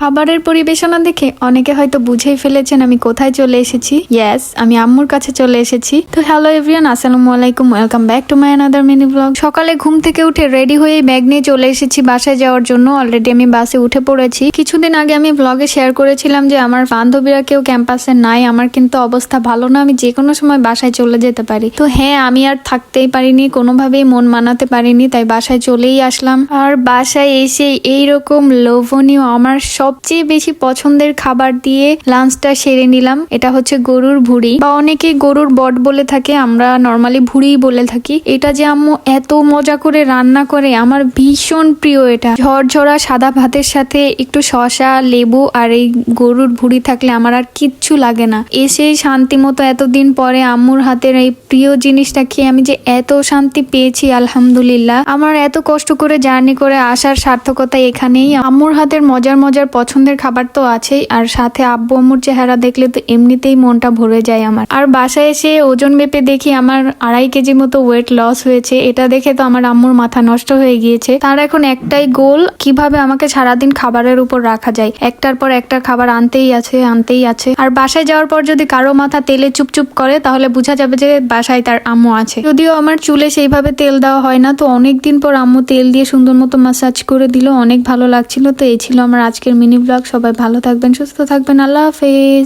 খাবারের পরিবেশনা দেখে অনেকে হয়তো বুঝেই ফেলেছেন আমি কোথায় চলে এসেছি। ইয়েস, আমি আম্মুর কাছে চলে এসেছি। তো হ্যালো এভরিওয়ান, আসসালামু আলাইকুম, welcome back to my another mini blog. সকালে ঘুম থেকে উঠে রেডি হয়ে ব্যাগ নিয়ে চলে এসেছি বাসায় যাওয়ার জন্য। অলরেডি আমি বাসে উঠে পড়েছি। কিছুদিন আগে আমি ব্লগে শেয়ার করেছিলাম যে আমার বান্ধবীরা কেউ ক্যাম্পাসে নাই, আমার কিন্তু অবস্থা ভালো না, আমি যে কোনো সময় বাসায় চলে যেতে পারি। তো হ্যাঁ, আমি আর থাকতেই পারিনি, কোনোভাবেই মন মানাতে পারিনি, তাই বাসায় চলেই আসলাম। আর বাসায় এসে এইরকম লোভনীয় আমার সবচেয়ে বেশি পছন্দের খাবার দিয়ে লাঞ্চটা সেরে নিলাম। এটা হচ্ছে গরুর ভুড়ি, বা অনেকে গরুর বট বলে থাকে, আমরা নর্মালি ভুড়ি বলে থাকি। এটা যে আম্মু এত মজা করে রান্না করে, আমার ভীষণ প্রিয়। এটা ঝরঝরা সাদা ভাতের সাথে একটু শসা, লেবু আর এই গরুর ভুড়ি থাকলে আমার আর কিচ্ছু লাগে না। এসে শান্তি মতো এতদিন পরে আম্মুর হাতের এই প্রিয় জিনিসটা খেয়ে আমি যে এত শান্তি পেয়েছি, আলহামদুলিল্লাহ। আমার এত কষ্ট করে জার্নি করে আসার সার্থকতা এখানেই। আম্মুর হাতের মজার মজার পছন্দের খাবার তো আছেই, আর সাথে আব্বু আম্মুর চেহারা দেখলে তো এমনিতেই মনটা ভরে যায় আমার। আর বাসায় এসে ওজন মেপে দেখি আমার 2.5 কেজি মতো ওয়েট লস হয়েছে। এটা দেখে তো আমার আম্মুর মাথা নষ্ট হয়ে গিয়েছে। তার এখন একটাই গোল, কিভাবে আমাকে সারাদিন খাবারের উপর রাখা যায়। একটার পর একটা খাবার আনতেই আছে। আর বাসায় যাওয়ার পর যদি কারো মাথা তেলে চুপচুপ করে, তাহলে বোঝা যাবে যে বাসায় তার আম্মু আছে। যদিও আমার চুলে সেইভাবে তেল দেওয়া হয় না, তো অনেকদিন পর আম্মু তেল দিয়ে সুন্দর মতো ম্যাসাজ করে দিল, অনেক ভালো লাগছিল। তো এই ছিল আমার আজকের মিনি ব্লগ। সবাই ভালো থাকবেন, সুস্থ থাকবেন, আল্লাহ হাফেজ।